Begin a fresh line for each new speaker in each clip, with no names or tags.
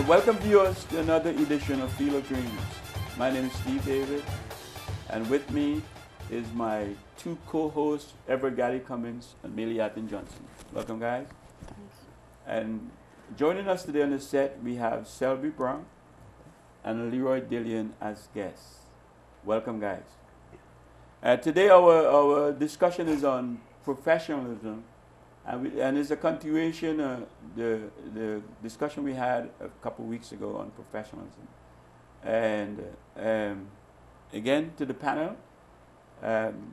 So welcome viewers to another edition of Field of Dreams. My name is Steve David, and with me is my two co-hosts, Everett Gally Cummins and Millie Atten Johnson. Welcome, guys.
Thanks.
And joining us today on the set, we have Selby Brown and Leroy Dillion as guests. Welcome, guys. Today our discussion is on professionalism, and it's a continuation of the discussion we had a couple weeks ago on professionalism. And again, to the panel,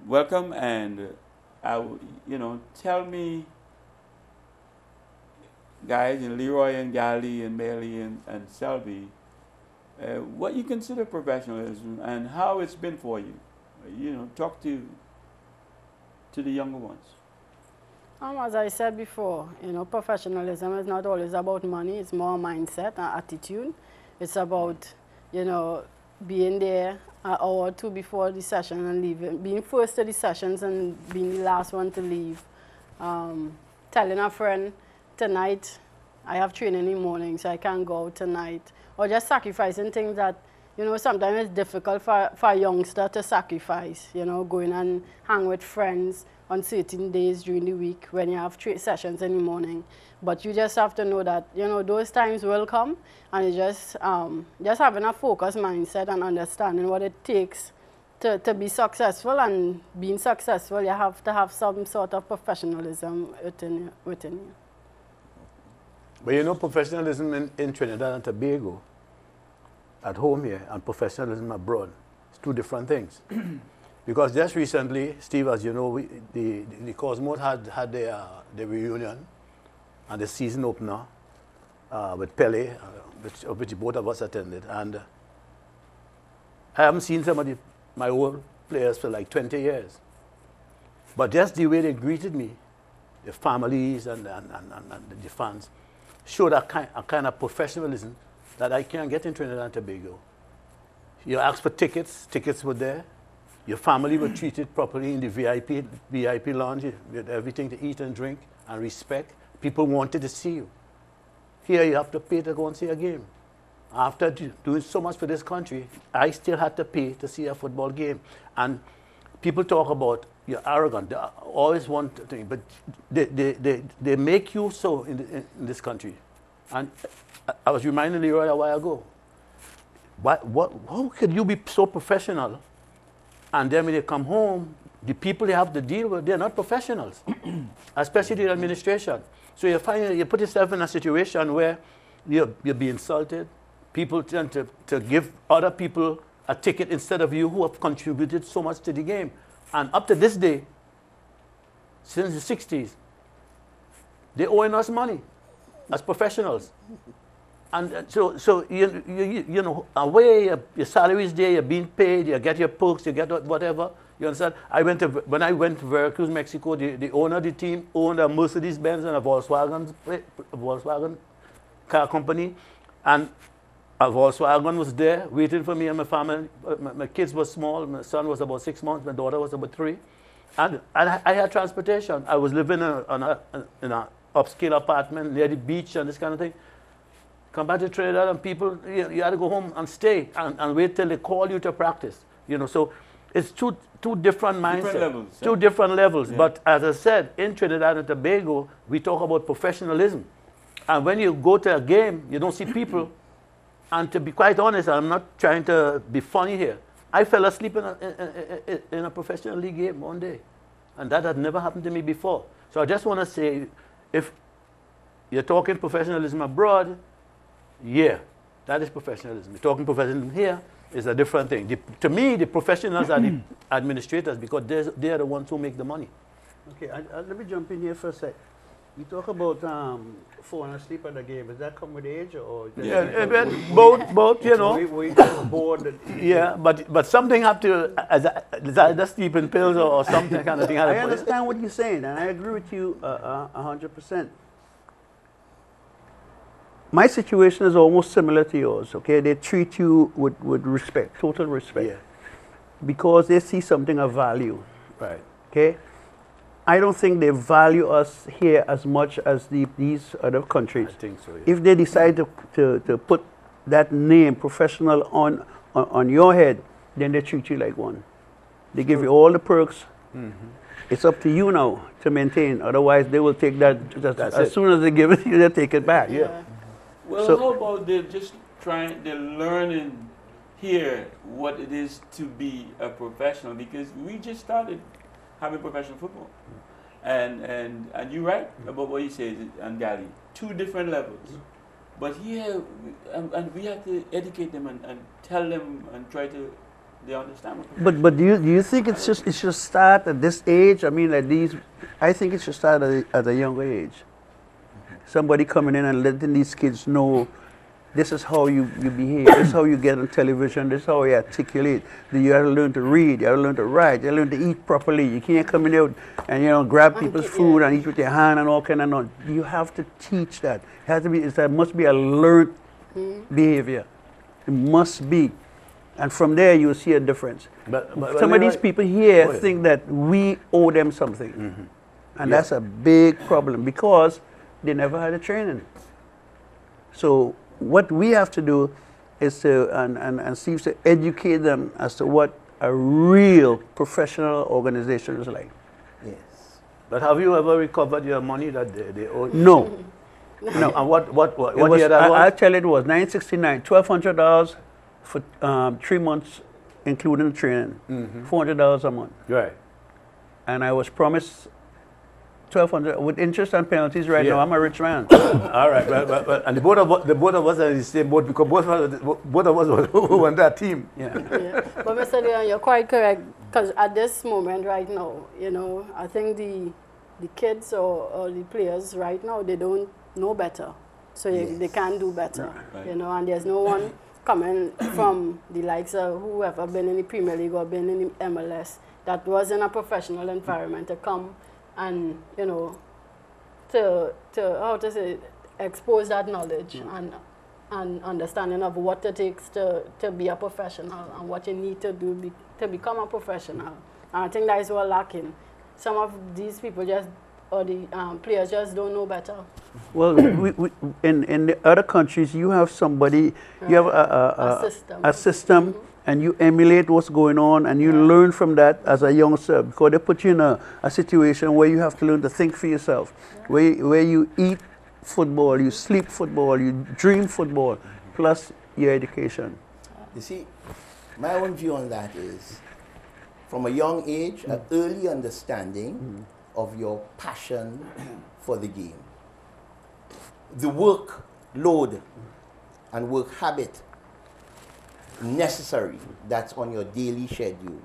welcome, and tell me, guys, and Leroy and Gally and Bailey and Selby, what you consider professionalism and how it's been for you. Talk to the younger ones.
As I said before, professionalism is not always about money. It's more mindset and attitude. It's about, being there an hour or two before the session and leaving, being first to the sessions and being the last one to leave. Telling a friend, tonight I have training in the morning, so I can't go out tonight. Or just sacrificing things that, sometimes it's difficult for a youngster to sacrifice, going and hang with friends on certain days during the week when you have sessions in the morning. But you just have to know that, those times will come, and it's just having a focused mindset and understanding what it takes to be successful. And being successful, you have to have some sort of professionalism within you.
But professionalism in Trinidad and Tobago, at home here, and professionalism abroad, it's two different things. Because just recently, Steve, as you know, the Cosmos had their reunion and the season opener with Pele, which both of us attended. And I haven't seen my old players for like 20 years. But just the way they greeted me, the families and the fans, showed a kind of professionalism that I can't get in Trinidad and Tobago. You asked for tickets were there. Your family were treated properly in the VIP lounge with everything to eat and drink and respect. People wanted to see you. Here you have to pay to go and see a game. After doing so much for this country, I still had to pay to see a football game. And people talk about you're arrogant. They always want to think, but they make you so in this country. And I was reminding Leroy a while ago, how could you be so professional? And then when they come home, the people they have to deal with, they're not professionals, especially the administration. So you put yourself in a situation where you're being insulted. People tend to give other people a ticket instead of you, who have contributed so much to the game. And up to this day, since the 60s, they're owing us money as professionals. And so away, your salary is there, you're being paid, you get your perks, you get whatever. You understand? When I went to Veracruz, Mexico, the owner of the team owned a Mercedes-Benz and a Volkswagen car company. And a Volkswagen was there waiting for me and my family. My kids were small. My son was about 6 months. My daughter was about 3. And I had transportation. I was living in an upscale apartment near the beach and this kind of thing. Come back to Trinidad and people, you had to go home and stay and wait till they call you to practice. So it's two different mindsets, two different levels. Yeah. But as I said, in Trinidad and Tobago, we talk about professionalism. And when you go to a game, you don't see people. And to be quite honest, I'm not trying to be funny here. I fell asleep in a professional league game one day. And that had never happened to me before. So I just want to say, if you're talking professionalism abroad, yeah, that is professionalism. You're talking professionalism here is a different thing. To me, the professionals are the administrators, because they're the ones who make the money.
Okay, let me jump in here for a sec. You talk about falling asleep at the game. Does that come with age, or?
Both,
Were you bored?
Yeah, but something have to, either sleeping pills or something kind of thing.
I understand what you're saying, and I agree with you 100%. My situation is almost similar to yours, okay? They treat you with respect, total respect.
Yeah.
Because they see something of value.
Right.
Okay? I don't think they value us here as much as these other countries.
I think so, yeah.
If they decide to put that name, professional, on your head, then they treat you like one. They give you all the perks. It's up to you now to maintain. Otherwise, they will take that as soon as they give it to you, they take it back.
Yeah.
Well,
So-
how about they're learning here what it is to be a professional, because we just started having professional football. And you're right about what you say, Angali, 2 different levels. But here, and we have to educate them and tell them and try to, they understand.
But do you think it should start at this age? I mean, I think it should start at a younger age. Somebody coming in and letting these kids know, this is how you behave, this is how you get on television, this is how you articulate. You have to learn to read, you have to learn to write, you have to learn to eat properly. You can't come in there and grab people's food and eat with your hand and all kind of nonsense. You have to teach that. It has to be. It must be a learned behavior. It must be, and from there you will see a difference.
But
Some of these people here think that we owe them something, and that's a big problem because they never had a training. So what we have to do is to and seems to educate them as to what a real professional organization is like.
Yes.
But have you ever recovered your money that they owe?
No.
No. And what
It was,
year that was?
I'll tell you, it was $969, $1,200 for 3 months, including the training, $400 a month.
Right.
And I was promised $1,200 with interest and penalties. Right now, I'm a rich man.
All right. But and the both of us are in the same boat because both of us were on that team.
Yeah.
But Mr. Leon, you're quite correct, because at this moment right now, I think the kids or the players right now, they don't know better. So they can't do better,
Right.
and there's no one coming from the likes of whoever been in the Premier League or been in the MLS that was in a professional environment to come and, to how to say, expose that knowledge and understanding of what it takes to be a professional and what you need to do to become a professional. And I think that is what lacking. Some of these people or the players just don't know better.
Well, in the other countries, you have somebody, you have a system, and you emulate what's going on, and you learn from that as a youngster, because they put you in a situation where you have to learn to think for yourself, where you eat football, you sleep football, you dream football, plus your education.
You see, my own view on that is, from a young age, an early understanding of your passion for the game. The workload and work habit necessary that's on your daily schedule.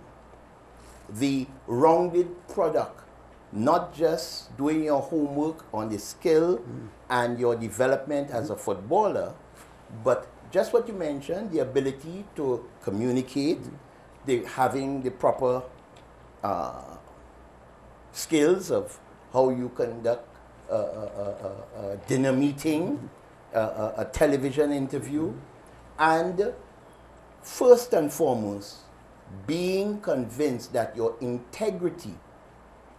The rounded product, not just doing your homework on the skill and your development as a footballer, but just what you mentioned, the ability to communicate, having the proper skills of how you conduct a dinner meeting, a television interview, and first and foremost, being convinced that your integrity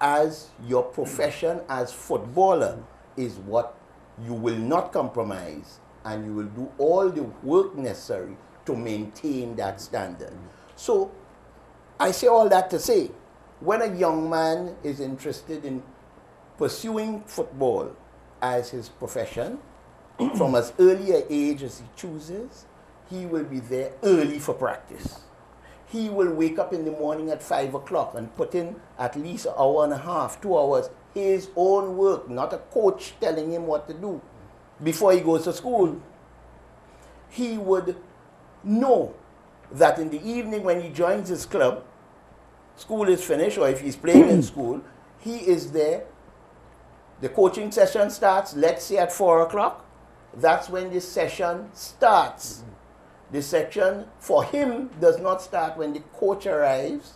as your profession as footballer is what you will not compromise, and you will do all the work necessary to maintain that standard. So I say all that to say, when a young man is interested in pursuing football as his profession, from as early an age as he chooses, he will be there early for practice. He will wake up in the morning at 5 o'clock and put in at least an hour and a half, 2 hours, his own work, not a coach telling him what to do. Before he goes to school, he would know that in the evening when he joins his club, school is finished, or if he's playing in school, he is there. The coaching session starts, let's say at 4 o'clock. That's when the session starts. The section for him does not start when the coach arrives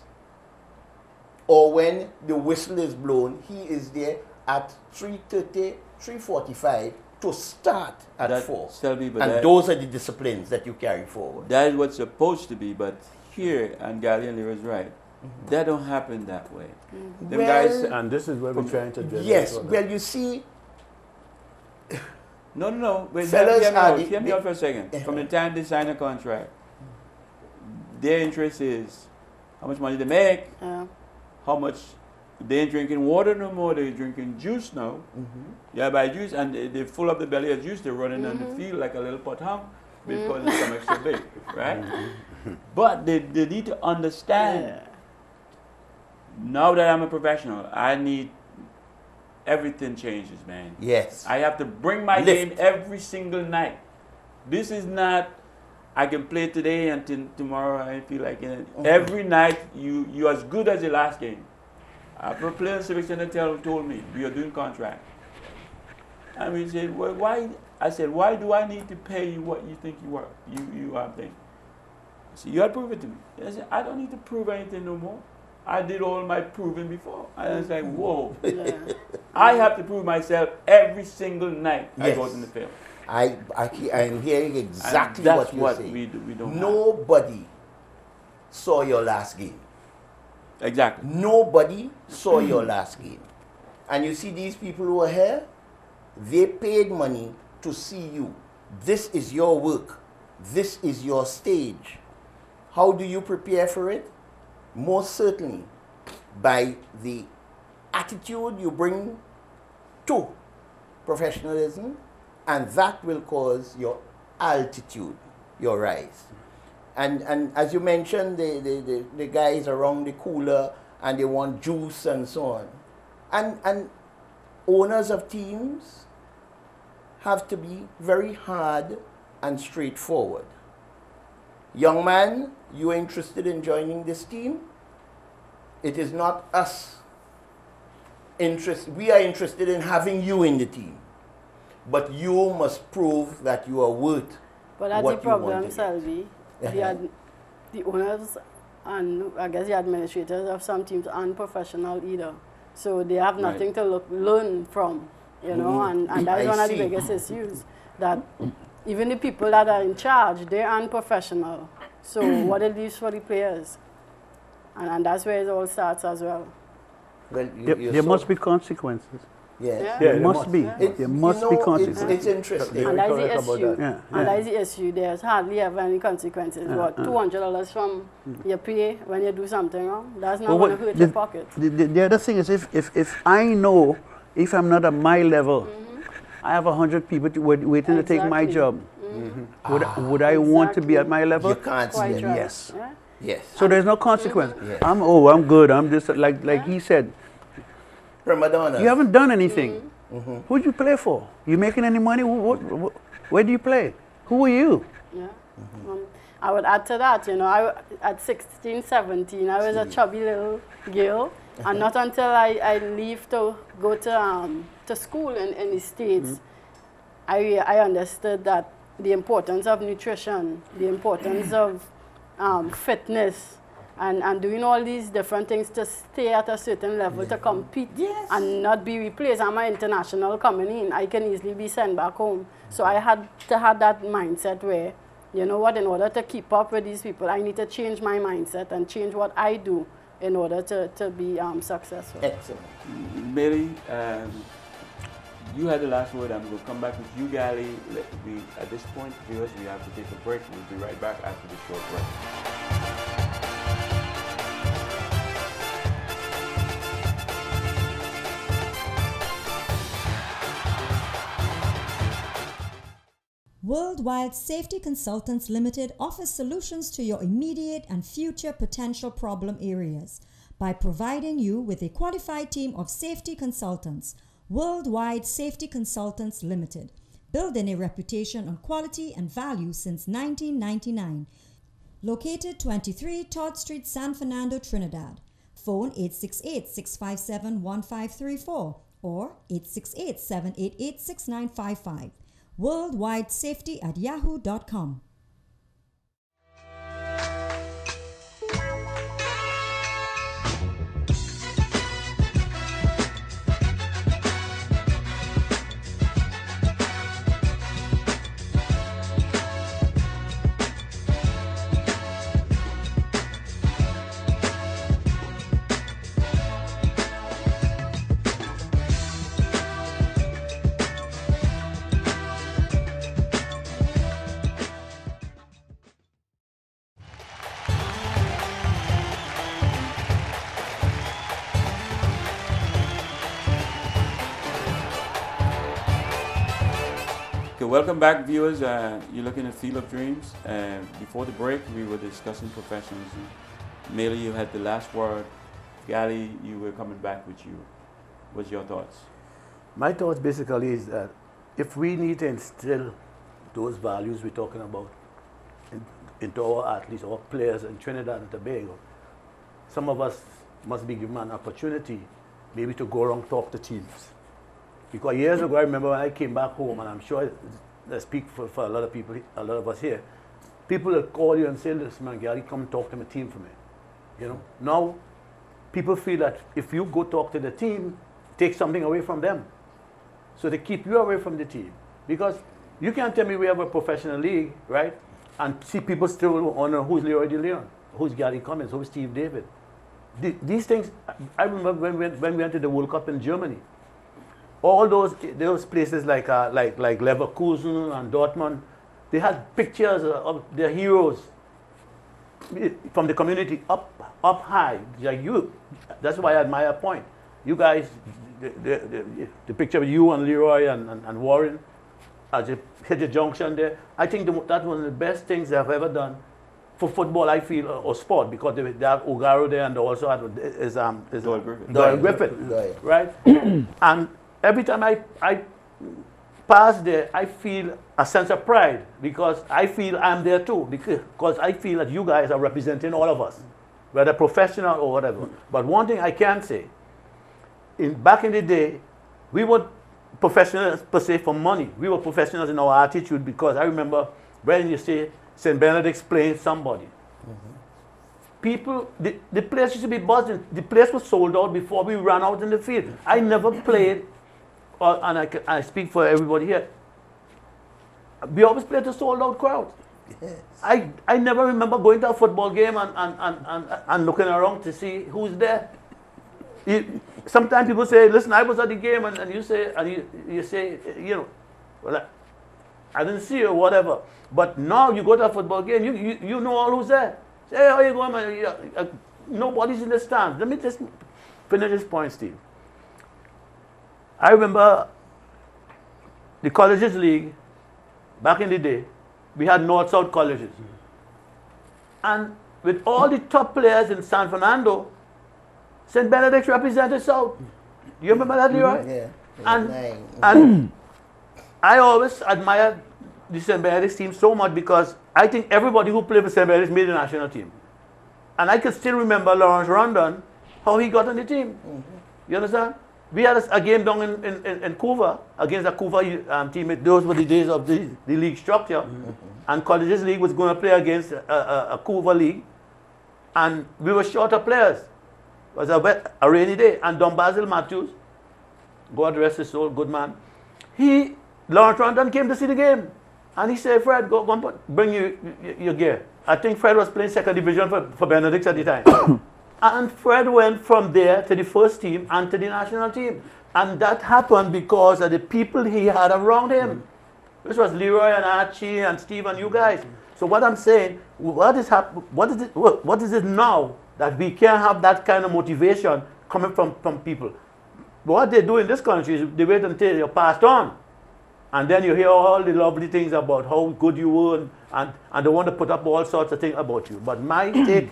or when the whistle is blown. He is there at 3:30, 3:45 to start at 4. And those are the disciplines that you carry forward.
That is what's supposed to be, but here, and Gallian is right, That don't happen that way. Them
Well,
guys,
And this is where we're trying to generate.
yes,
for them.
well, you see,
no. Wait,
Fellas are
hear me out for a second. From the time they sign a contract, their interest is how much money they make, how much they ain't drinking water no more, they're drinking juice now. Yeah, buy juice, and they full up the belly of juice, they're running on the field like a little pothound because it's so extra big, right? But they need to understand, now that I'm a professional, I need, everything changes, man.
yes.
I have to bring my game every single night. This is not, I can play today and tomorrow I feel like it. Every night you're as good as your last game. After a player in Civic Center told me, we are doing contract. And we said, well, why? I said, why do I need to pay you what you think you worth? You are thing. So you got to prove it to me. I said, I don't need to prove anything no more. I did all my proving before. And I was like, whoa. I have to prove myself every single night I go out in the field.
I'm hearing exactly
And that's
what you're saying.
we don't
Nobody saw your last game.
have. Exactly.
Nobody saw your last game. And you see these people who are here, they paid money to see you. This is your work. This is your stage. How do you prepare for it? Most certainly by the attitude you bring to professionalism, and that will cause your altitude, your rise. And as you mentioned, the guys around the cooler and they want juice and so on. And owners of teams have to be very hard and straightforward. Young man, you are interested in joining this team? It is not us. We are interested in having you in the team. But you must prove that you are worth
But that's
what
the
you want
problem,
to
Selby. The owners and I guess the administrators of some teams aren't professional either. So they have nothing to learn from, you know, and that is one of the biggest issues. That even the people that are in charge, they aren't professional. So what it leaves for the players. And that's where it all starts as well.
Well,
There must be consequences.
Yes.
Yeah.
There must be.
Yeah.
There must be consequences.
It's interesting.
And that's the
correct about
issue.
that.
And that's the issue. There's hardly ever any consequences. What, $200 from your pay when you do something wrong? That's not going to hurt your pocket.
The other thing is, if I know, if I'm not at my level, I have 100 people waiting to take my job. Would I want to be at my level?
You can't see it.
Yes.
Yeah?
Yes.
So there's no consequence.
Yes.
I'm good. I'm just like he said.
Prima donna.
You haven't done anything. Who'd you play for? You making any money? Where do you play? Who are you?
Yeah. I would add to that, you know, at 16, 17, I was a chubby little girl. And not until I leave to go to school in the States, I understood that the importance of nutrition, the importance of fitness, and doing all these different things to stay at a certain level to compete and not be replaced. I'm an international coming in. I can easily be sent back home. So I had to have that mindset where, you know what, in order to keep up with these people, I need to change my mindset and change what I do in order to be successful.
Excellent.
Mary, you had the last word. I'm going to come back with you, Gally. At this point, viewers, we have to take a break. We'll be right back after the short break.
Worldwide Safety Consultants Limited offers solutions to your immediate and future potential problem areas by providing you with a qualified team of safety consultants. Worldwide Safety Consultants Limited, building a reputation on quality and value since 1999. Located 23 Todd Street, San Fernando, Trinidad. Phone 868-657-1534 or 868-788-6955. worldwidesafety@yahoo.com.
So welcome back, viewers. You're looking at Field of Dreams. Before the break, we were discussing professionalism. Meli, you had the last word. Gally, you were coming back with you. What's your thoughts?
My thoughts basically is that if we need to instill those values we're talking about into our athletes, our players in Trinidad and Tobago, some of us must be given an opportunity maybe to go around talk to teams. Because years ago, I remember when I came back home, and I'm sure I speak for a lot of people, a lot of us here, people will call you and say, listen, man, Gary, come talk to my team for me. You know, now people feel that if you go talk to the team, take something away from them. So they keep you away from the team. Because you can't tell me we have a professional league, right? And see people still wonder who's Leroy DeLeon, who's Gary Cummins, who's Steve David. These things, I remember when we went to the World Cup in Germany, all those places like Leverkusen and Dortmund, they had pictures of their heroes from the community up high. Like you, that's why I admire Point. You guys, the picture of you and Leroy and Warren as you hit the junction there, I think that was one of the best things they have ever done for football, I feel, or sport, because they have Ogaro there, and they also had Doyle Griffith, right? And every time I pass there, I feel a sense of pride, because I feel I'm there too, because I feel that you guys are representing all of us, whether professional or whatever. But one thing I can say, back in the day, we were professionals per se for money. We were professionals in our attitude, because I remember when you say St. Benedict's playing somebody. People, the place used to be buzzing. The place was sold out before we ran out in the field. I never played, and I speak for everybody here, we always played to sold out crowd. Yes. I never remember going to a football game and looking around to see who's there. Sometimes people say, listen, I was at the game, and you say, you know, well, I didn't see you or whatever. But now you go to a football game, you know all who's there. Say, hey, how you going, man? Nobody's in the stands. Let me just finish this point, Steve. I remember the Colleges League, back in the day, we had North-South colleges. And with all the top players in San Fernando, St. Benedict's represented South. Do you remember that, Leroy?
Yeah.
And I always admired the St. Benedict's team so much, because I think everybody who played for St. Benedict's made the national team. And I can still remember Lawrence Rondon, how he got on the team. You understand? We had a game down in Couva against a Couva team. Those were the days of the league structure. And Colleges League was going to play against a Couva league. And we were short of players. It was a rainy day. And Don Basil Matthews, God rest his soul, good man, Lawrence Rondon came to see the game. And he said, Fred, go and bring your gear. I think Fred was playing second division for Benedict's at the time. And Fred went from there to the first team and to the national team. And that happened because of the people he had around him. This was Leroy and Archie and Steve and you guys. So what I'm saying, what is it now that we can't have that kind of motivation coming from people? What they do in this country is they wait until you're passed on. And then you hear all the lovely things about how good you were, and they want to put up all sorts of things about you. But my take,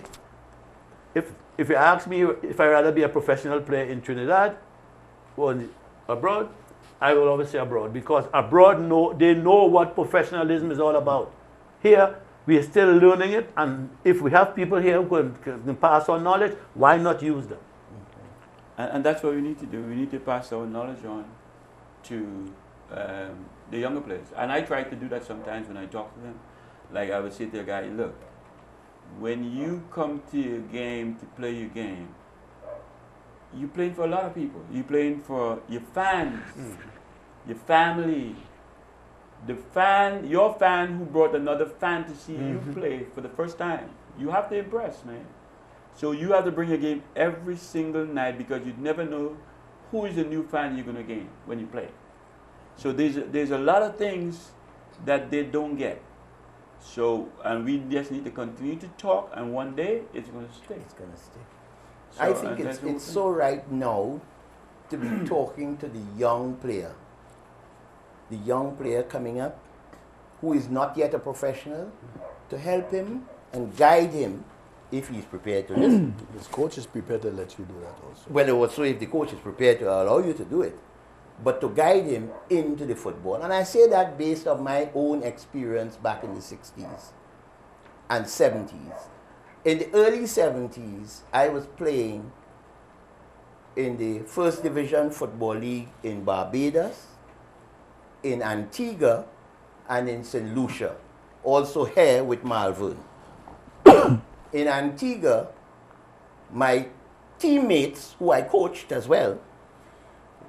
if you ask me if I'd rather be a professional player in Trinidad or abroad, I will always say abroad, because abroad they know what professionalism is all about. Here, we are still learning it, and if we have people here who can pass on knowledge, why not use them?
And that's what we need to do. We need to pass our knowledge on to the younger players. And I try to do that sometimes when I talk to them. Like I would say to a guy, look, when you come to your game to play your game, you're playing for a lot of people. You're playing for your fans, your family, your fan who brought another fan to see you play for the first time. You have to impress, man. So you have to bring your game every single night, because you never know who is the new fan you're going to gain when you play. So there's a lot of things that they don't get. So, and we just need to continue to talk, and one day it's going to stick.
It's going to stick.
So,
I think it's so right now to be talking to the young player the young player coming up who is not yet a professional to help him and guide him if he's prepared to listen.
His coach is prepared to let you do that also.
Well, also if the coach is prepared to allow you to do it, but to guide him into the football. And I say that based on my own experience back in the 60s and 70s. In the early 70s, I was playing in the First Division Football League in Barbados, in Antigua, and in St. Lucia, also here with Malvern. In Antigua, my teammates, who I coached as well,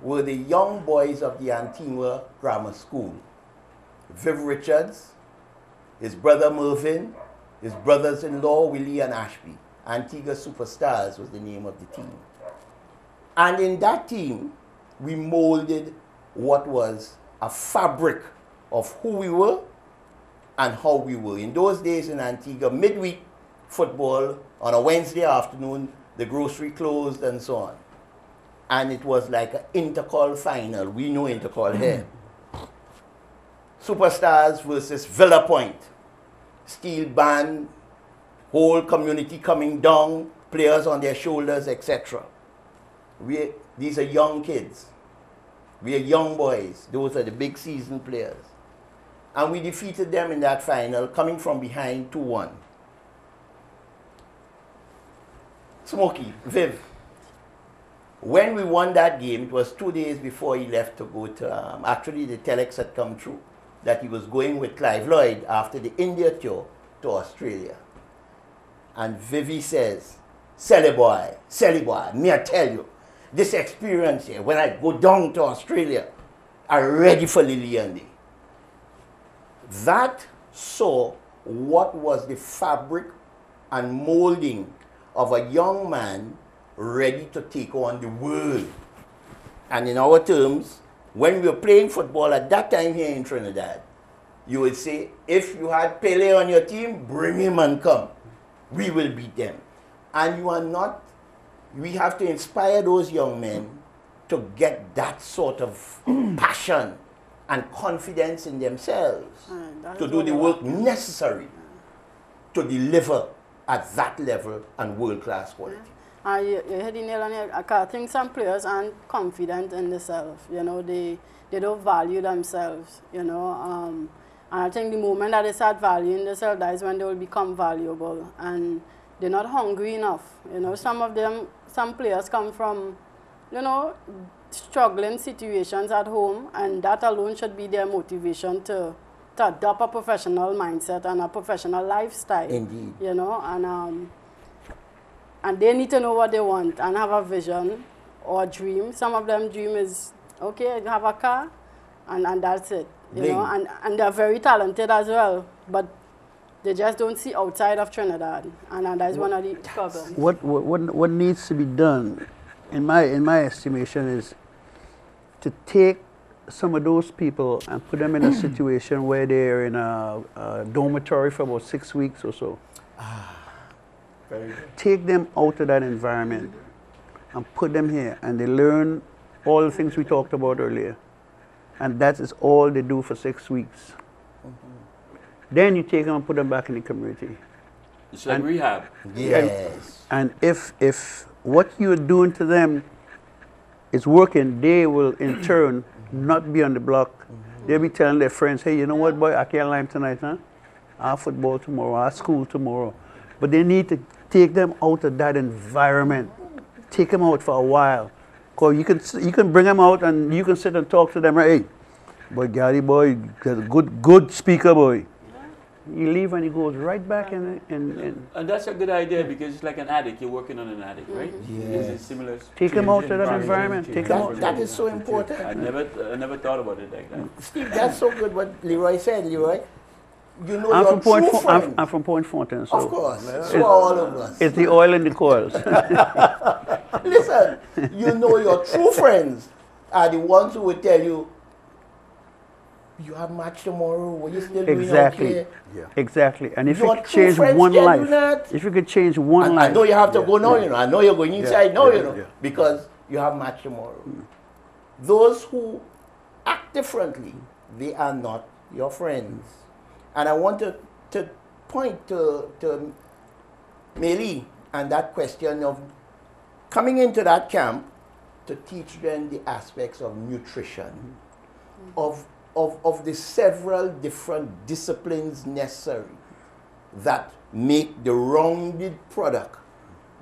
were the young boys of the Antigua Grammar School. Viv Richards, his brother Mervyn, his brothers-in-law Willie and Ashby. Antigua Superstars was the name of the team. And in that team, we molded what was a fabric of who we were and how we were. In those days in Antigua, midweek football on a Wednesday afternoon, the grocery closed and so on. And it was like an intercall final. We know intercall here. Superstars versus Villa Point. Steel band, whole community coming down, players on their shoulders, etc. These are young kids. We are young boys. Those are the big seasoned players. And we defeated them in that final, coming from behind 2-1. Smokey, Viv, when we won that game, it was 2 days before he left to go to, actually the telex had come through, that he was going with Clive Lloyd after the India tour to Australia. And Vivi says, Sally boy, me I tell you, this experience here, when I go down to Australia, I'm ready for Lilian Day. That saw what was the fabric and molding of a young man ready to take on the world. And in our terms, when we were playing football at that time here in Trinidad, you would say, if you had Pele on your team, bring him and come. We will beat them. And you are not, we have to inspire those young men to get that sort of passion and confidence in themselves to do the work necessary to deliver at that level and world-class quality.
You hit the nail on the head. I think some players aren't confident in themselves. You know, they don't value themselves. You know, and I think the moment that they start valuing themselves, that is when they will become valuable. And they're not hungry enough. You know, some players come from, you know, struggling situations at home, and that alone should be their motivation to adopt a professional mindset and a professional lifestyle.
Indeed.
You know, and they need to know what they want and have a vision or a dream. Some of them dream is, okay, have a car, and that's it. You know, and they're very talented as well, but they just don't see outside of Trinidad, and that's one of the problems.
What needs to be done, in my estimation, is to take some of those people and put them in a situation where they're in a dormitory for about 6 weeks or so.
Very good.
Take them out of that environment and put them here, and they learn all the things we talked about earlier. And that is all they do for 6 weeks. Then you take them and put them back in the community.
It's like rehab.
Yes.
And if what you're doing to them is working, they will in turn not be on the block. They'll be telling their friends, hey, you know what, boy, I can't line tonight, huh? Our football tomorrow, our school tomorrow. But they need to take them out of that environment. Take them out for a while. Because you can bring them out and you can sit and talk to them. Hey, boy, Gary, boy, good speaker, boy. You leave and he goes right back in.
And that's a good idea, because it's like an addict. You're working on an addict, right?
Yes.
It's similar.
Take him out of that environment. Take him out.
That is so important.
I never thought about it like that.
Steve, that's so good what Leroy said, Leroy. You know,
I'm
I'm
from Point Fontaine. So
of course. So are all of us.
it's the oil in the coils.
Listen, you know your true friends are the ones who will tell you, you have match tomorrow, what you still doing
Exactly.
out here?
Exactly. And if
Your
you could
true
change
friends
one
tell you
life,
that.
if you could change one
And
life.
I know you have to go now, you know. I know you're going inside now, you know,
yeah.
because you have match tomorrow. Those who act differently they are not your friends. And I want to point to Meili and that question of coming into that camp to teach them the aspects of nutrition, of the several different disciplines necessary that make the rounded product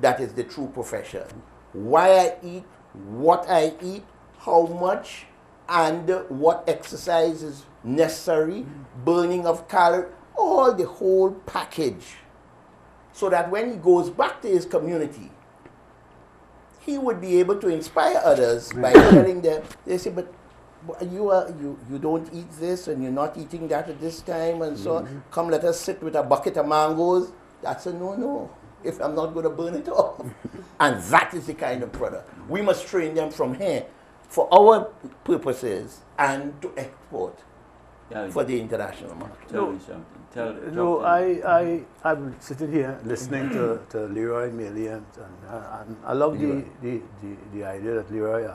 that is the true profession. Why I eat, what I eat, how much, and what exercise is necessary, burning of calories, all the whole package. So that when he goes back to his community, he would be able to inspire others by telling them, they say, but you don't eat this and you're not eating that at this time and so on. Come, let us sit with a bucket of mangoes. That's a no-no if I'm not going to burn it off. And that is the kind of product. We must train them from here for our purposes and to export for the international market.
Tell me something.
No, I'm sitting here listening to Leroy, Meili, and I love the idea that Leroy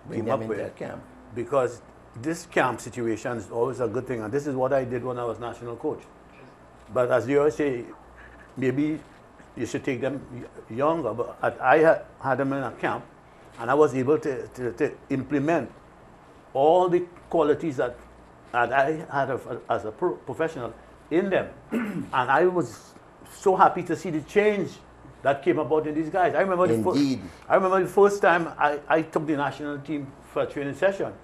Bring
came
them
up
into
with,
that camp.
because this camp situation is always a good thing, and this is what I did when I was national coach. But as Leroy say, maybe you should take them younger. But I had them in a camp, and I was able to implement all the qualities that I had as a professional in them. And I was so happy to see the change that came about in these guys. I remember the first time I took the national team for a training session.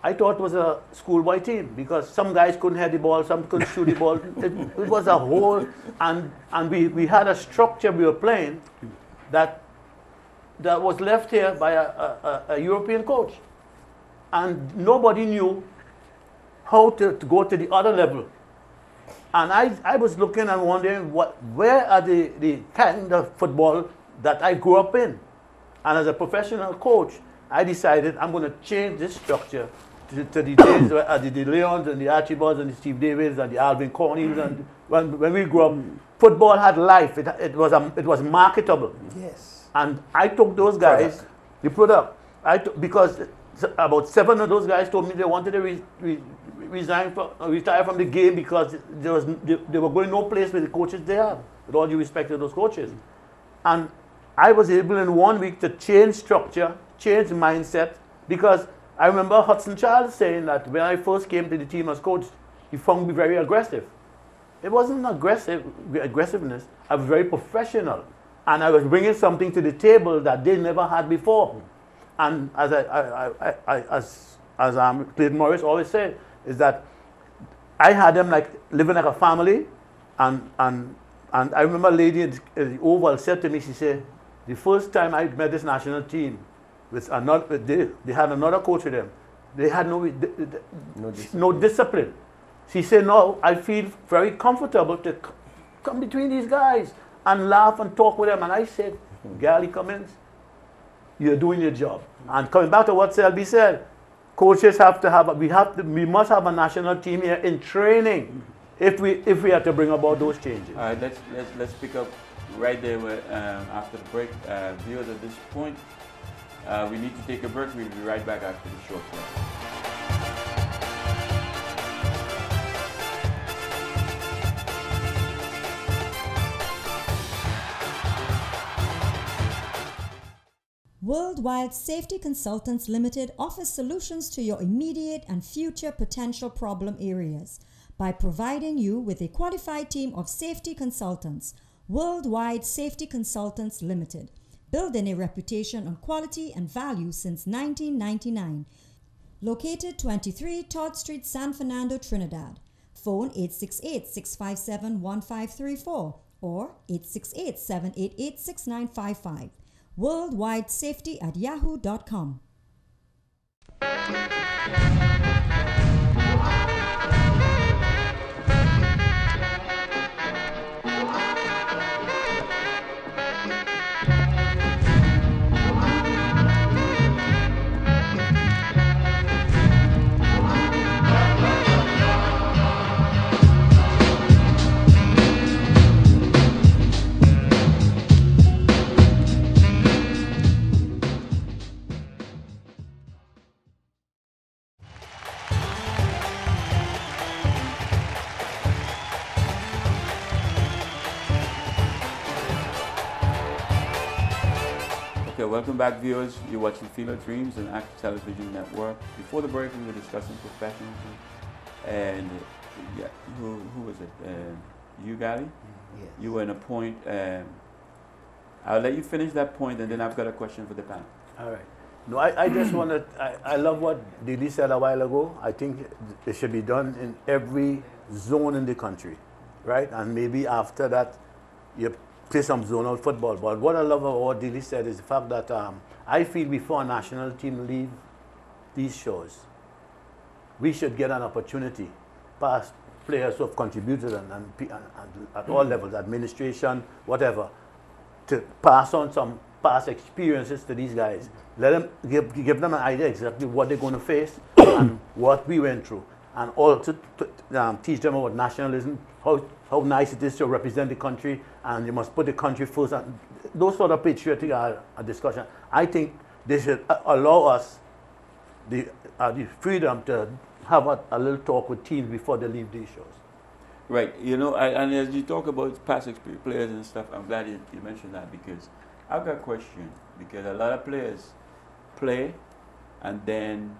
I thought it was a schoolboy team because some guys couldn't head the ball, some couldn't shoot the ball. It was a whole, and we had a structure we were playing that was left here by a European coach. And nobody knew how to go to the other level. And I was looking and wondering, where are the kind of football that I grew up in? And as a professional coach, I decided I'm going to change this structure to the days where the De Leons and the Archibalds and the Steve Davids and the Alvin Corneys. And when we grew up, football had life. It was marketable.
Yes.
And I took those guys, the product, because about 7 of those guys told me they wanted to retire from the game because they were going no place with the coaches they have, with all due respect to those coaches. And I was able in 1 week to change structure, change mindset, because I remember Hudson Charles saying that when I first came to the team as coach, he found me very aggressive. It wasn't aggressiveness, I was very professional. And I was bringing something to the table that they never had before. And as Clayton Morris always said, is that I had them like living like a family, and I remember a lady at the Oval said to me, she said, the first time I met this national team, they had another coach with them. They had no discipline. She said, no, I feel very comfortable to come between these guys and laugh and talk with them. And I said, Gally Cummins, you're doing your job. And coming back to what Selby said, coaches we must have a national team here in training if we are to bring about those changes.
All right, let's pick up right there after the break. Viewers, at this point, we need to take a break. We'll be right back after the short break.
Worldwide Safety Consultants Limited offers solutions to your immediate and future potential problem areas by providing you with a qualified team of safety consultants. Worldwide Safety Consultants Limited, building a reputation on quality and value since 1999. Located 23 Todd Street, San Fernando, Trinidad. Phone 868-657-1534 or 868-788-6955. worldwidesafety@yahoo.com.
Welcome back, viewers. You're watching Field of Dreams and Act Television Network. Before the break, we were discussing professionalism. And yeah, who was it? You, Gally?
Yes.
You were in a point. I'll let you finish that point, and then I've got a question for the panel.
All right. No, I just want to, I love what Dili said a while ago. I think it should be done in every zone in the country, right? And maybe after that, you play some zonal football. But what I love about what Dili said is the fact that I feel before a national team leave these shores, we should get an opportunity, past players who have contributed and at all levels, administration, whatever, to pass on some past experiences to these guys. Let them give them an idea exactly what they're going to face and what we went through, and also to teach them about nationalism, how nice it is to represent the country, and you must put the country first. And those sort of patriotic discussion. I think they should allow us the freedom to have a little talk with teams before they leave these shows.
Right. You know, and as you talk about past players and stuff, I'm glad you mentioned that, because I've got a question. Because a lot of players play, and then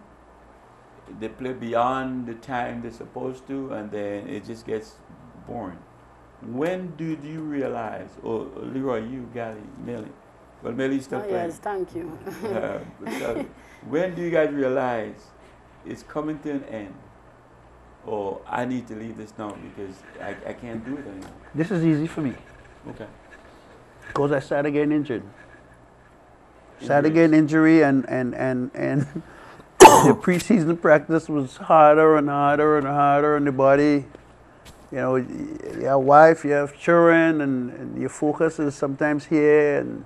they play beyond the time they're supposed to, and then it just gets boring. When did you realize, or Leroy, you, Gally, Millie? Well, Millie's still playing.
Yes, thank you.
So when do you guys realize it's coming to an end, or I need to leave this now because I can't do it anymore?
This is easy for me
Okay.
because I started getting injured. Started getting injury, and the preseason practice was harder and harder and harder on the body. You know, you have a wife, you have children, and your focus is sometimes here, and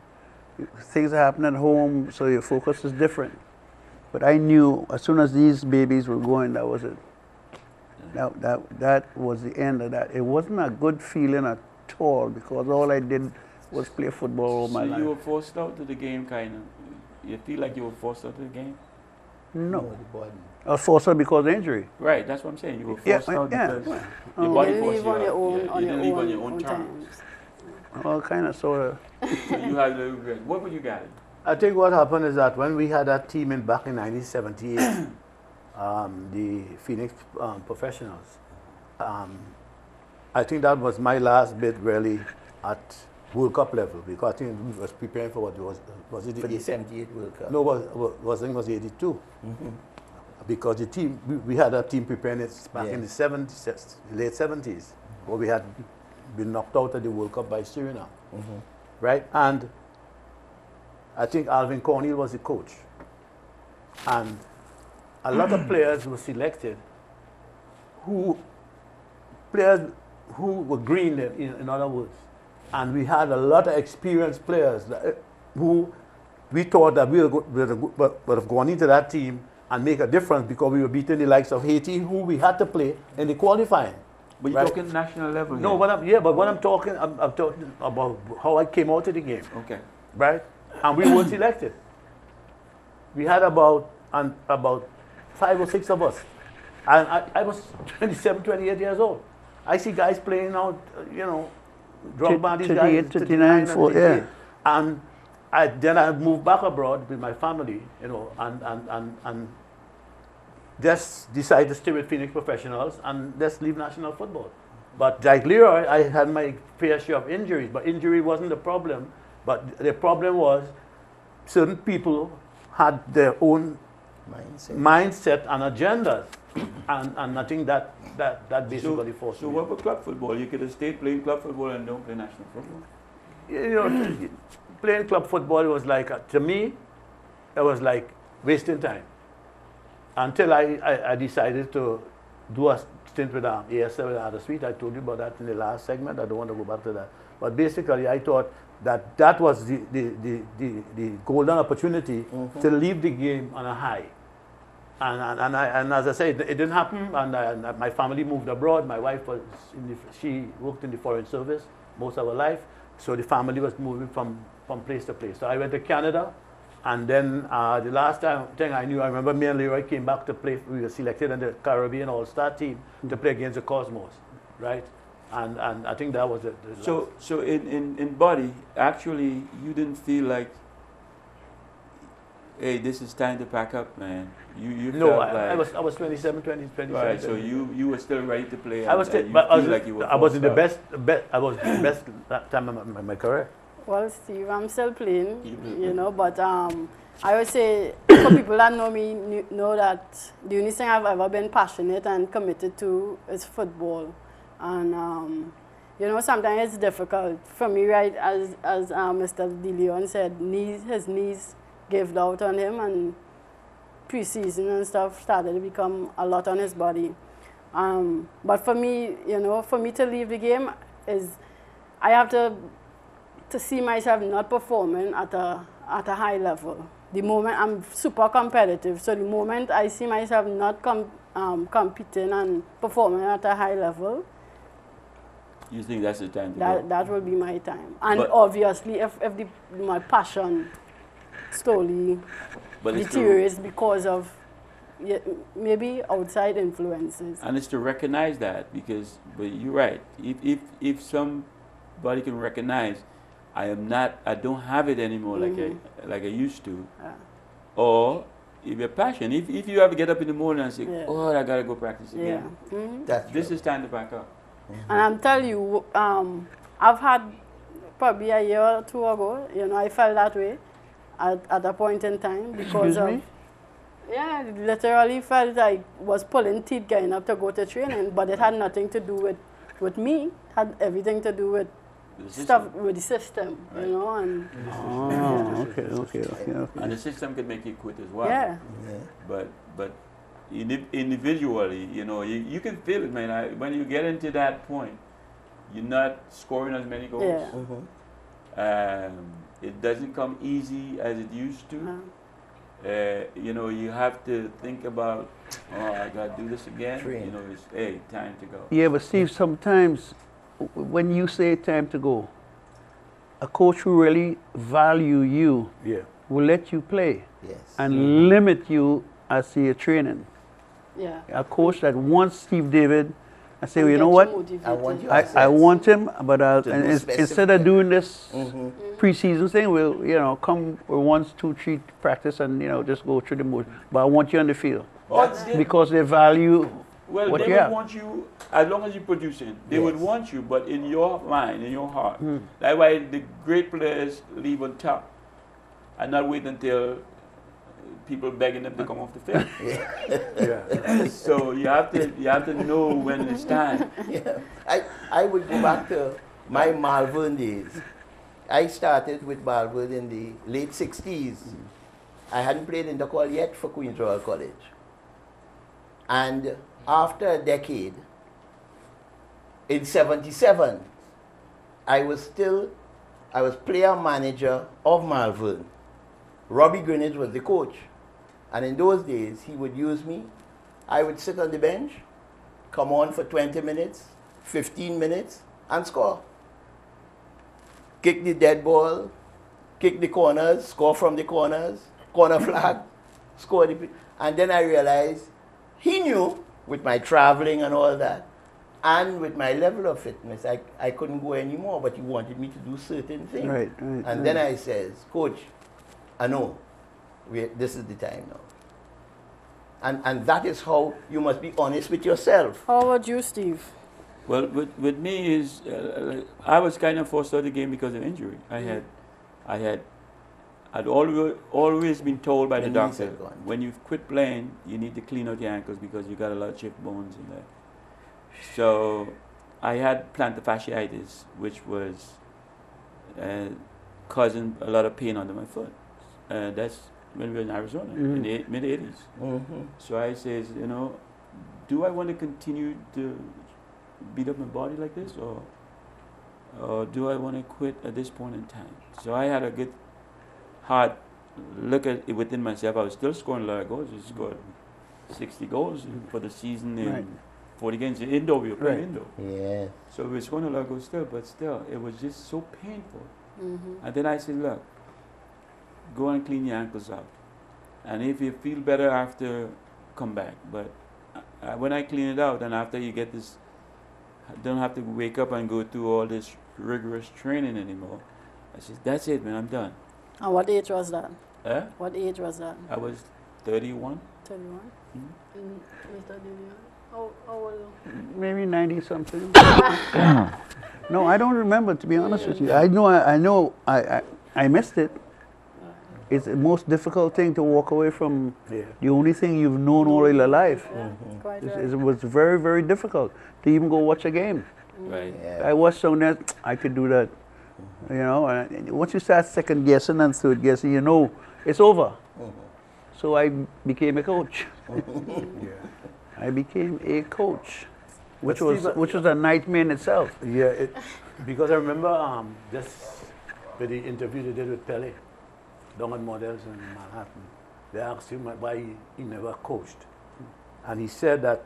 things happen at home, so your focus is different. But I knew as soon as these babies were going, that was it. That was the end of that. It wasn't a good feeling at all, because all I did was play football all my life.
So you were forced out to the game, kind of? You feel like you were forced out to the game?
No. I was forced out because of injury.
Right, that's what I'm saying. You were forced out because your body
You
forced
leave
you
on
out.
your own,
Yeah,
on
you
your
didn't leave on
own,
your own terms.
All kind of, sort of.
So you had a little regret. What would you got?
I think what happened is that when we had that team back in 1978, the Phoenix Professionals, I think that was my last bit really at World Cup level, because I think we was preparing for what was it?
For the 78 World Cup.
No, I think it was 82.
Mm-hmm.
Because the team, we had a team preparing it back in the 70s, late 70s, where we had been knocked out of the World Cup by Suriname, right? And I think Alvin Cornell was the coach. And a lot of players were selected players who were green, in other words. And we had a lot of experienced players who we thought that we would have gone into that team and make a difference, because we were beating the likes of Haiti, who we had to play in the qualifying.
But you're talking national level
No,
here.
but what I'm talking about how I came out of the game.
Okay.
Right? And we weren't selected. We had about 5 or 6 of us. And I was 27, 28 years old. I see guys playing out, Drogba, these guys,
39, 40, yeah.
And then I moved back abroad with my family, and just decided to stay with Phoenix Professionals and just leave national football. But like Leroy, I had my fair share of injuries, but injury wasn't the problem. But the problem was certain people had their own mindset and agendas, and I think that basically forced me.
So what about club football? You could have stayed playing club football and don't play national football?
Playing club football was like, to me, it was like wasting time. Until I decided to do a stint with ASL with Ada Sweet. I told you about that in the last segment. I don't want to go back to that. But basically, I thought that was the golden opportunity to leave the game on a high. And as I said, it didn't happen. And my family moved abroad. My wife she worked in the foreign service most of her life. So the family was moving from place to place. So I went to Canada. And then the last thing I remember me and Leroy came back to play. We were selected in the Caribbean All-Star team to play against the Cosmos, right? And I think that was it.
So in body, actually, you didn't feel like hey, this is time to pack up, man? You
No,
felt
I was 27, 27.
right. So you were still ready to play.
I was
and
still,
you
but
feel like you were
I was in the
forced
best, I was the best that time of my career.
Well, Steve, I'm still playing,
You-
you know, but I would say for people that know me, know that the only thing I've ever been passionate and committed to is football. And, you know, sometimes it's difficult for me, right, as Mr. De Leon said, his knees gave out on him, and pre-season and stuff started to become a lot on his body. But for me, you know, for me to leave the game is, I have to see myself not performing at a high level. The moment I'm super competitive, so the moment I see myself not competing and performing at a high level,
You think that's the time to go?
that will be my time. And
But-
obviously, if my passion slowly
But it's to,
deteriorates because of maybe outside influences.
and it's to recognize that, because, but you're right. If somebody can recognize, I don't have it anymore like I used to, or if your passion, if you have to get up in the morning and say,
Yeah.
oh, I gotta go practice
Yeah.
again.
That's
This
true.
is time to back up.
And I'm telling you, I've had probably a year or two ago, you know, I felt that way at a point in time because
Excuse me?
yeah, literally felt like was pulling teeth getting up to go to training, but it had nothing to do with me. It had everything to do with
The
stuff
system.
with the system,
Right.
you know, and
Oh, okay.
And the system can make you quit as well.
yeah.
Yeah.
But individually, you know, you can feel it, man. When you get into that point, you're not scoring as many goals.
Yeah.
It doesn't come easy as it used to. You know, you have to think about, oh, I got to do this again.
Train.
You know, it's, hey, time to go.
Yeah, but Steve, sometimes when you say time to go, a coach who really value you
Yeah.
will let you play
Yes.
and limit you as to your training.
Yeah.
A coach that wants Steve David, I say,
And
well, you know
get
what?
motivated.
I want you
I
assets.
want him, but
To do
instead of
specific-
doing this
Mhm.
preseason thing, we'll, you know, come once, 2, 3 practice and, you know, just go through the motion. But I want you on the field because they value
Well,
what
they
you
would
have.
want you, as long as you're producing, they would
Yes.
want you, but in your mind, in your heart. That's why the great players leave on top and not wait until people begging them to come off the field.
Yeah.
So you have to know when it's time.
Yeah. I would go back to my Malvern days. I started with Malvern in the late 60s. I hadn't played intercol yet for Queen's Royal College. And after a decade, in 77, I was player manager of Malvern. Robbie Greenidge was the coach. And in those days, he would use me. I would sit on the bench, come on for 20 minutes, 15 minutes, and score. Kick the dead ball, kick the corners, score from the corners, corner flag, score the... And then I realized he knew, with my traveling and all that, and with my level of fitness, I couldn't go anymore, but he wanted me to do certain things.
Right.
And then I says, Coach, I know, this is the time now. And that is how you must be honest with yourself.
How about you, Steve?
Well, with me is I was kind of forced out of the game because of injury. I'd always been told by the
Your knees
doctor,
had gone.
when you quit playing, you need to clean out your ankles because you got a lot of chipped bones in there. So I had plantar fasciitis, which was causing a lot of pain under my foot. That's when we were in Arizona in the mid-80s.
Mm-hmm.
So I says, you know, do I want to continue to beat up my body like this, or do I want to quit at this point in time? So I had a good hard look at it within myself. I was still scoring a lot of goals. I scored 60 goals for the season in
Right.
40 games. Indoor, we were playing
Right.
indoor.
Yeah.
So we were scoring a lot of goals still, but still, it was just so painful. And then I said, look, go and clean your ankles out. And if you feel better after, come back. But when I clean it out, and after you get this, don't have to wake up and go through all this rigorous training anymore. I said, that's it, man, I'm done.
And what age was that? What age was that?
I was 31.
31? And Mr. Dillion, how old?
Maybe 90 something. No, I don't remember, to be honest with you. I missed it. It's the most difficult thing to walk away from the only thing you've known all your life.
Yeah, quite right.
It was very, very difficult to even go watch a game.
Right.
Yeah.
I watched on that, I could do that. You know, and once you start second guessing and third guessing, you know it's over. So I became a coach. I became a coach, which was a nightmare in itself.
Yeah, because I remember this with the interview they did with Pele down at Models in Manhattan. They asked him why he never coached, and he said that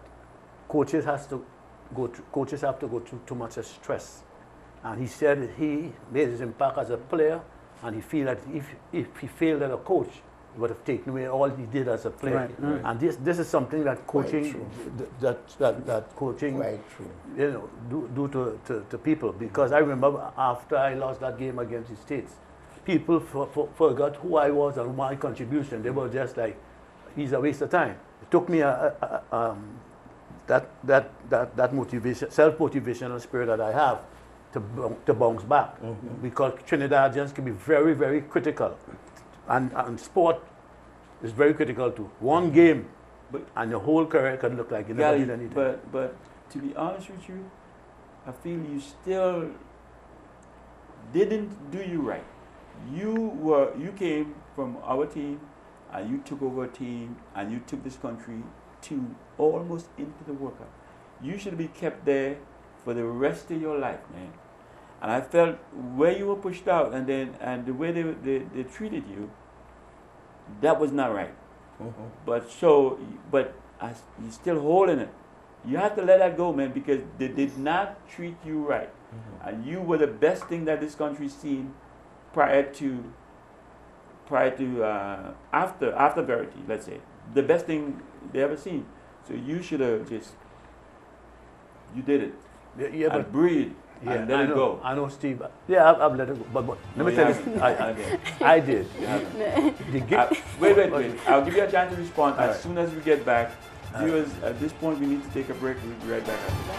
coaches have to go through too much stress, and he said he made his impact as a player, and he feel that if he failed as a coach, he would have taken away all he did as a player.
Right.
And this is something that coaching that coaching
Quite true.
you know do to people, because I remember after I lost that game against the States, people forgot who I was and my contribution. They were just like, he's a waste of time. It took me that motivation, self-motivational spirit that I have to bounce back, because Trinidadians can be very, very critical, and sport is very critical too. One game, and your whole career can look like you never did anything.
But to be honest with you, I feel you still didn't do you right. You came from our team, and you took over a team, and you took this country to almost into the World Cup. You should be kept there for the rest of your life, man. And I felt where you were pushed out, and the way they treated you, that was not right. But you're still holding it. You have to let that go, man, because they did not treat you right, and you were the best thing that this country's seen after Verity, let's say, the best thing they ever seen. So you should have you did it.
Yeah,
and
but
breathe and let it go.
I know, Steve. Yeah, I've let it go. But let me tell you, I did.
Wait. I'll give you a chance to respond as soon as we get back.
All
Viewers, at this point, we need to take a break. We'll be right back after that.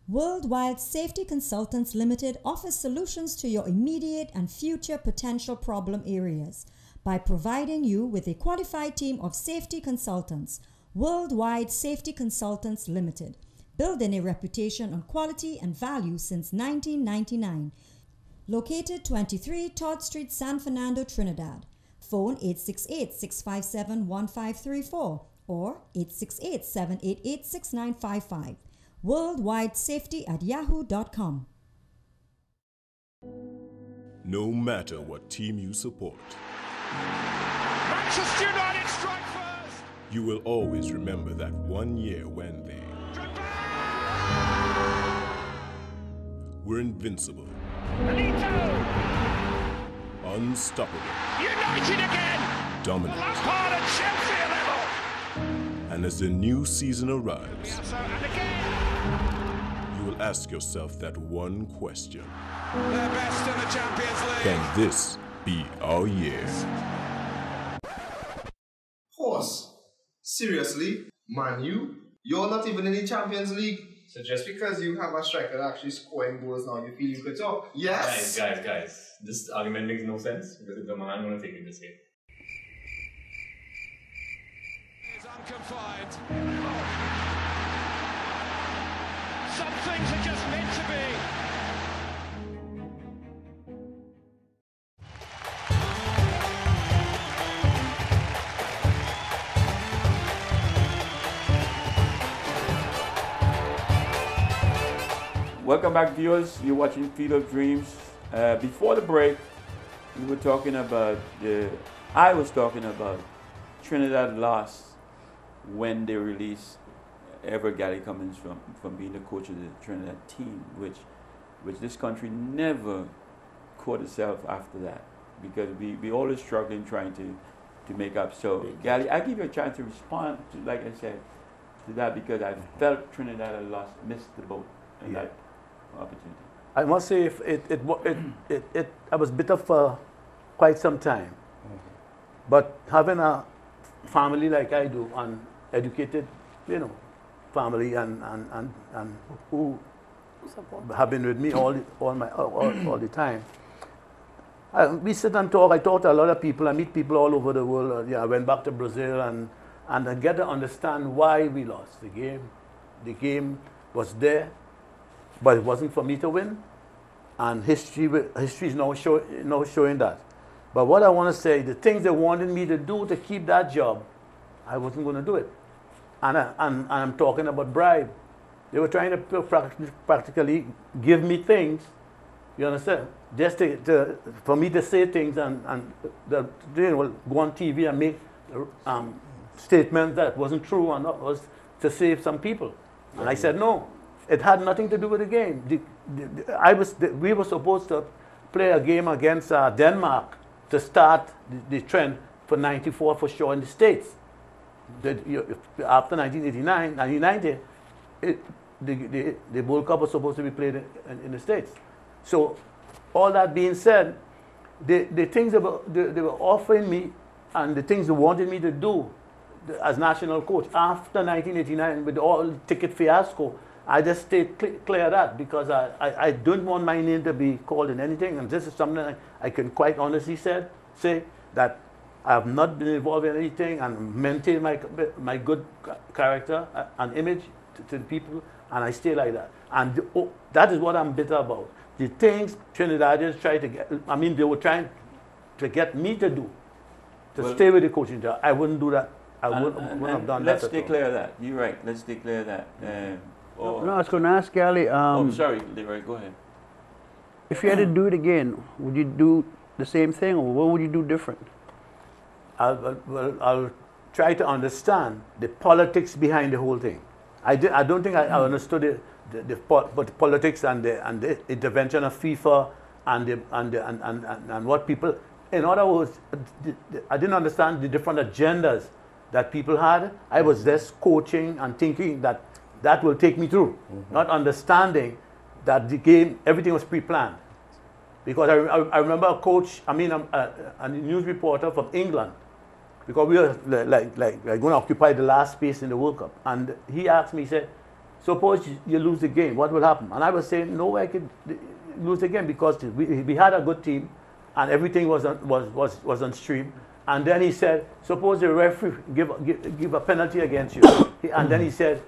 Worldwide Safety Consultants Limited offers solutions to your immediate and future potential problem areas by providing you with a qualified team of safety consultants. Worldwide Safety Consultants Limited, building a reputation on quality and value since 1999. Located 23 Todd Street, San Fernando, Trinidad. Phone 868-657-1534 or 868-788-6955. worldwidesafety@yahoo.com.
No matter what team you support,
Manchester United strike first.
you will always remember that one year when they were invincible,
Benito,
unstoppable,
United again.
dominant.
Lampard and Chelsea are level.
And as the new season arrives,
So, and again,
you will ask yourself that one question:
they're best in the Champions League.
can this be our year?
Horse. Seriously? Man, you're not even in the Champions League.
So just because you have a striker actually scoring goals now, you feel you could talk?
Yes.
Guys. This argument makes no sense because the man going to take it this way.
Is unconfined. Some things are just meant to be.
Welcome back, viewers. You're watching Field of Dreams. Before the break, we were talking about I was talking about Trinidad loss when they released Everett Galley Cummins from being the coach of the Trinidad team, which this country never caught itself after that, because we always struggling trying to make up. So Galley, I give you a chance to respond to, like I said, to that because I felt Trinidad had missed the boat in that opportunity.
I must say, I was bitter for quite some time. But having a family like I do, an educated, family, and who have been with me all the time. We sit and talk. I talk to a lot of people. I meet people all over the world. I went back to Brazil and I get to understand why we lost the game. The game was there, but it wasn't for me to win. And history is now showing that. But what I want to say, the things they wanted me to do to keep that job, I wasn't going to do it. And I'm talking about bribe. They were trying to practically give me things, you understand, just for me to say things and go on TV and make statements that wasn't true and that was to save some people. And I said, no, it had nothing to do with the game. We were supposed to play a game against Denmark to start the trend for '94 for sure in the States. After 1989, 1990, the World Cup was supposed to be played in the States. So, all that being said, the things they were offering me and the things they wanted me to do as national coach after 1989 with all the ticket fiasco, I just stayed clear of that because I don't want my name to be called in anything. And this is something I can quite honestly say that I have not been involved in anything and maintain my good character and image to the people, and I stay like that. And that is what I'm bitter about. The things Trinidadians try to get, they were trying to get me to do, to stay with the coaching job. I wouldn't do that. I wouldn't have done that.
Let's stay clear of that. You're right. Let's stay clear of that.
No, I was going to ask Ali.
I'm sorry, Leroy, go ahead.
If you had to do it again, would you do the same thing, or what would you do different?
I'll try to understand the politics behind the whole thing. I don't think I understood the politics and the intervention of FIFA and what people. In other words, I didn't understand the different agendas that people had. I was just coaching and thinking that will take me through, not understanding that the game, everything was pre-planned. Because I remember a coach, a news reporter from England, because we were like going to occupy the last space in the World Cup. And he asked me, he said, suppose you lose the game, what will happen? And I was saying, no way I could lose the game because we had a good team and everything was on stream. And then he said, suppose the referee give a penalty against you. And then he said,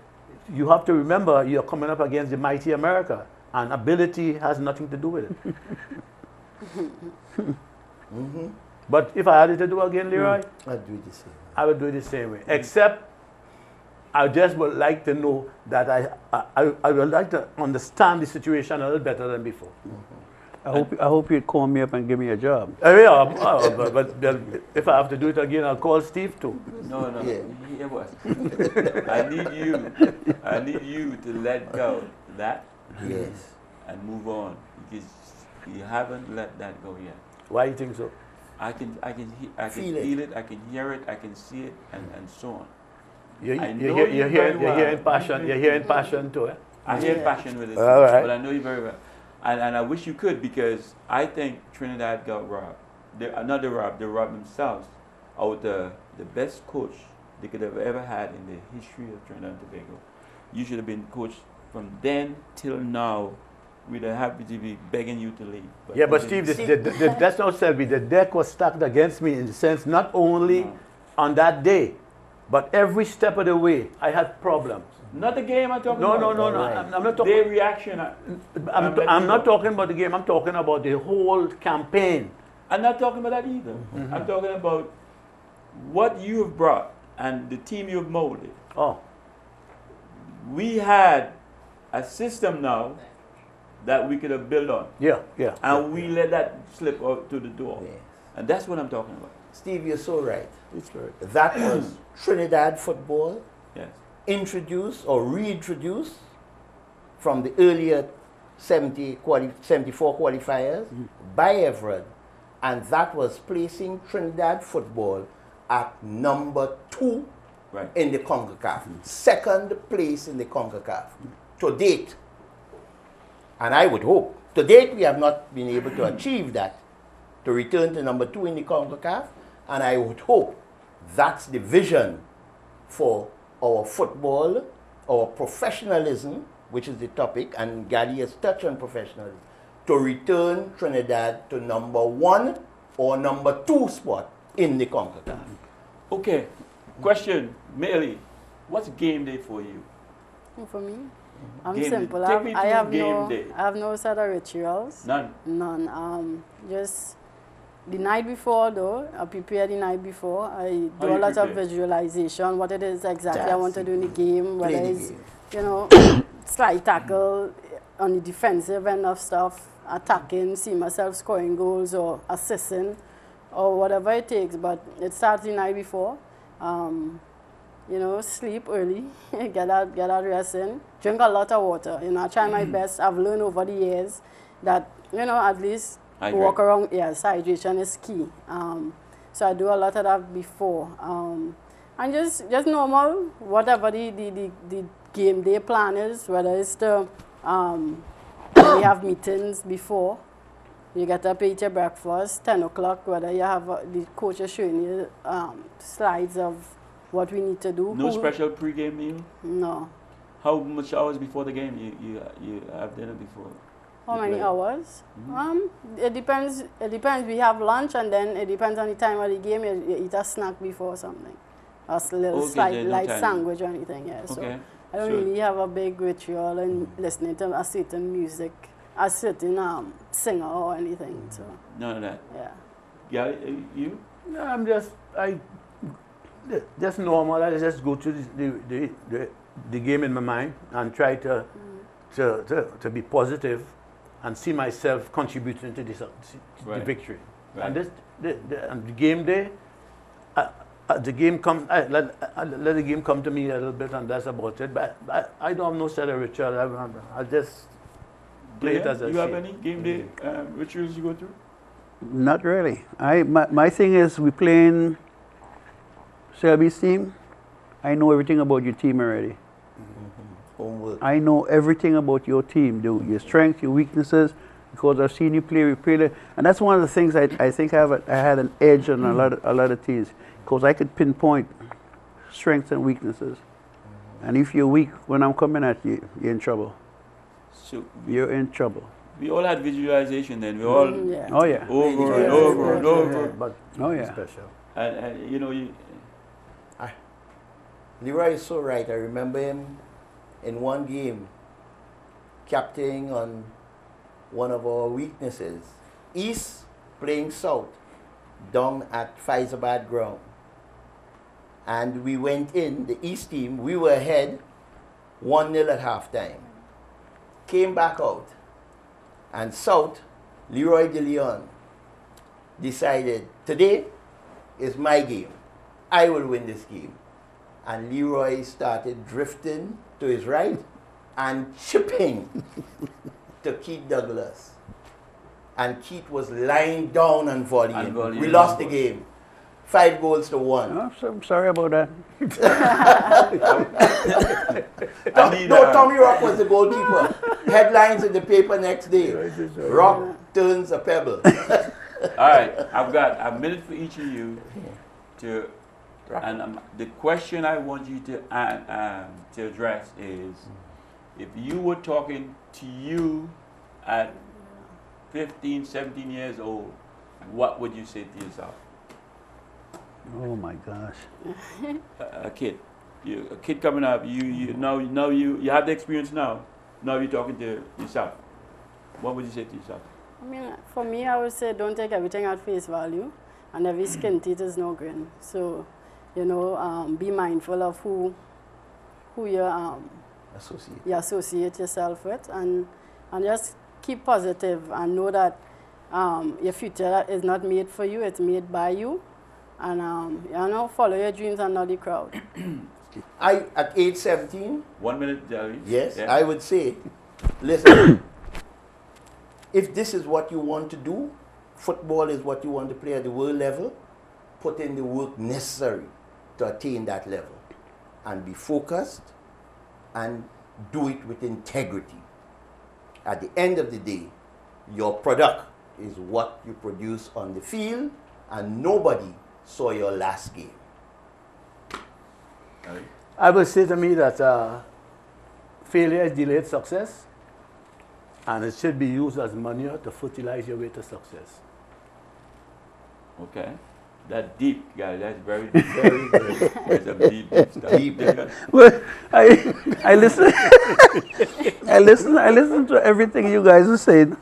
you have to remember you're coming up against the mighty America, and ability has nothing to do with it. But if I had it to do again, Leroy,
I'd do it the same.
I would do it the same way. Except I just would like to know that I would like to understand the situation a little better than before.
I hope you'd call me up and give me a job.
But if I have to do it again, I'll call Steve too.
No. Hear what? I need you to let go of that.
Yes.
And move on because you haven't let that go yet.
Why do you think so?
I can feel it, I can hear it, I can see it, and so on.
You're hearing passion. You're hearing passion too.
I hear passion with it,
right.
but I know you very well. And I wish you could because I think Trinidad got robbed. They robbed themselves out the best coach they could have ever had in the history of Trinidad and Tobago. You should have been coached from then till now. We'd have happy to be begging you to leave.
But Steve, that's not Selby. The deck was stacked against me in the sense not only on that day, but every step of the way I had problems.
Not the game I'm talking about.
No. I'm not talking.
Their reaction.
I'm not talking about the game. I'm talking about the whole campaign.
I'm not talking about that either. I'm talking about what you have brought and the team you have molded.
Oh.
We had a system now that we could have built on.
Yeah.
And we let that slip out to the door.
Yes.
And that's what I'm talking about.
Steve, you're so right.
It's right.
That was Trinidad football.
Yes.
Introduced or reintroduced from the earlier 74 qualifiers by Everett, and that was placing Trinidad football at number 2 in the CONCACAF. Second place in the CONCACAF to date. And I would hope, to date we have not been able to achieve that, to return to number 2 in the CONCACAF, and I would hope that's the vision for our football, our professionalism, which is the topic, and Gadi has touched on professionalism, to return Trinidad to number 1 or number 2 spot in the CONCACAF.
Okay, question, Meili, what's game day for you?
For me, I'm
Game
simple.
day. Take me
I have
game
no,
day.
I have no set of rituals.
None?
None. Just the night before, though, I prepare the night before. I do
How
a
you
lot of
prepare?
visualization, what it is exactly I
That's
want to do in the game, whether
Play the
it's,
game.
you know, slide tackle on the defensive end of stuff, attacking, see myself scoring goals or assisting or whatever it takes. But it starts the night before. You know, sleep early, get that rest in, drink a lot of water. You know, I try my best. I've learned over the years that, you know, at least walk around, yes, hydration is key. So I do a lot of that before. And just normal, whatever the game day plan is, whether it's the, we have meetings before, you get up, eat your breakfast, 10 o'clock, whether you have, the coach is showing you slides of what we need to do.
No special pre-game meal?
No.
How much hours before the game you have dinner before?
How many hours? It depends. It depends. We have lunch, and then it depends on the time of the game. You eat a snack before or something, a little light sandwich or anything. Yeah. So I don't really have a big ritual in listening to a certain music, a certain singer or anything. So
none of that.
Yeah.
Yeah, you?
No, I'm just normal. I just go to the game in my mind and try to be positive and see myself contributing to this, the victory. And and the game day, the game let the game come to me a little bit, and that's about it. But I don't have no set of ritual. I just play it as I see.
You have any game day rituals you go through?
Not really. My thing is, we playing Selby's team. I know everything about your team already.
Homework.
I know everything about your team, your strengths, your weaknesses, because I've seen you play, and that's one of the things I think I had an edge on a lot of teams, because I could pinpoint strengths and weaknesses. And if you're weak when I'm coming at you, you're in trouble.
So
you're in trouble.
We all had visualization then. We all
oh yeah,
over and over and over.
But
oh yeah,
special.
And you know
Leroy is so right. I remember him in one game, captaining on one of our weaknesses. East playing South, down at Faizabad ground. And we went in, the East team, we were ahead 1-0 at halftime. Came back out. And South, Leroy De Leon, decided, today is my game. I will win this game. And Leroy started drifting to his right and chipping to Keith Douglas. And Keith was lying down and volleying. We lost the game. 5 goals to 1.
Oh, so I'm sorry about that.
Tommy Rock was the goalkeeper. Headlines in the paper next day. Rock turns a pebble.
All right, I've got a minute for each of you to, and the question I want you to address is, if you were talking to you at 15, 17 years old, what would you say to yourself?
Oh my gosh.
A kid coming up. You have the experience now. Now you're talking to yourself. What would you say to yourself?
I mean, for me, I would say don't take everything at face value, and every skin teeth is no grin. So, you know, be mindful of who you associate yourself with, and just keep positive and know that your future is not made for you; it's made by you. And you know, follow your dreams and not the crowd.
At age 17,
1 minute, Jerry.
Yes, yeah. I would say, listen, if this is what you want to do, football is what you want to play at the world level, put in the work necessary to attain that level. and be focused and do it with integrity. At the end of the day, your product is what you produce on the field, and nobody saw your last game.
I will say to me that failure is delayed success, and it should be used as manure to fertilize your way to success.
Okay. That's deep, guys. That's very, very, very some deep stuff.
Deep.
Well, I listen. I listen to everything you guys are saying,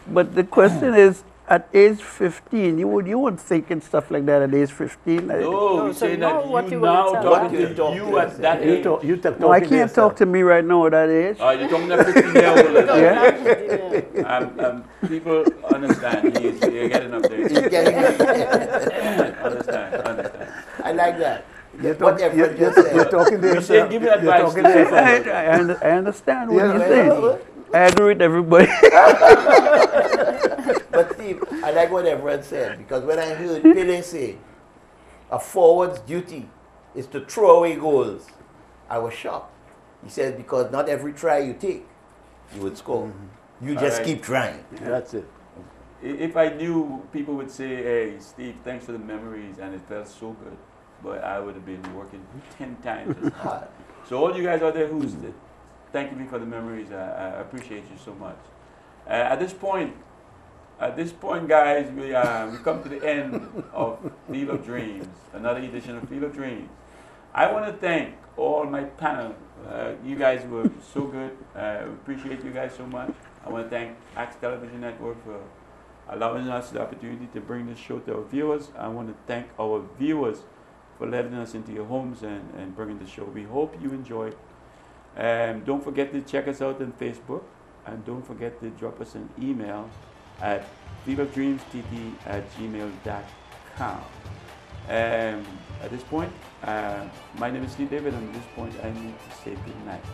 but the question is, at age 15, you weren't thinking stuff like that at age 15.
No, we're
so
saying
now
that
what
you
you wanna
now
tell
talking
us?
to you at that age.
No, I can't talk to me right now at that age.
You're talking to 15-year-old.
Yeah.
People understand. You're getting up there.
He's getting
Understand.
I like that.
You're
Talking
talking to
You say, give me advice.
I understand what you're saying. I agree with everybody.
But Steve, I like what everyone said, because when I heard Pele say a forward's duty is to throw away goals, I was shocked. He said, because not every try you take, you would score. You just keep trying.
That's it.
If I knew, people would say, hey, Steve, thanks for the memories, and it felt so good. But I would have been working 10 times as hard. So all you guys out there who's thanking me for the memories, I appreciate you so much. At this point, guys, we come to the end of Field of Dreams, another edition of Field of Dreams. I want to thank all my panel. You guys were so good. Appreciate you guys so much. I want to thank Axe Television Network for allowing us the opportunity to bring this show to our viewers. I want to thank our viewers for letting us into your homes and bringing the show. We hope you enjoyed. Don't forget to check us out on Facebook, and don't forget to drop us an email at fieldofdreamstt@gmail.com. At this point, my name is Steve David, and at this point I need to say good night.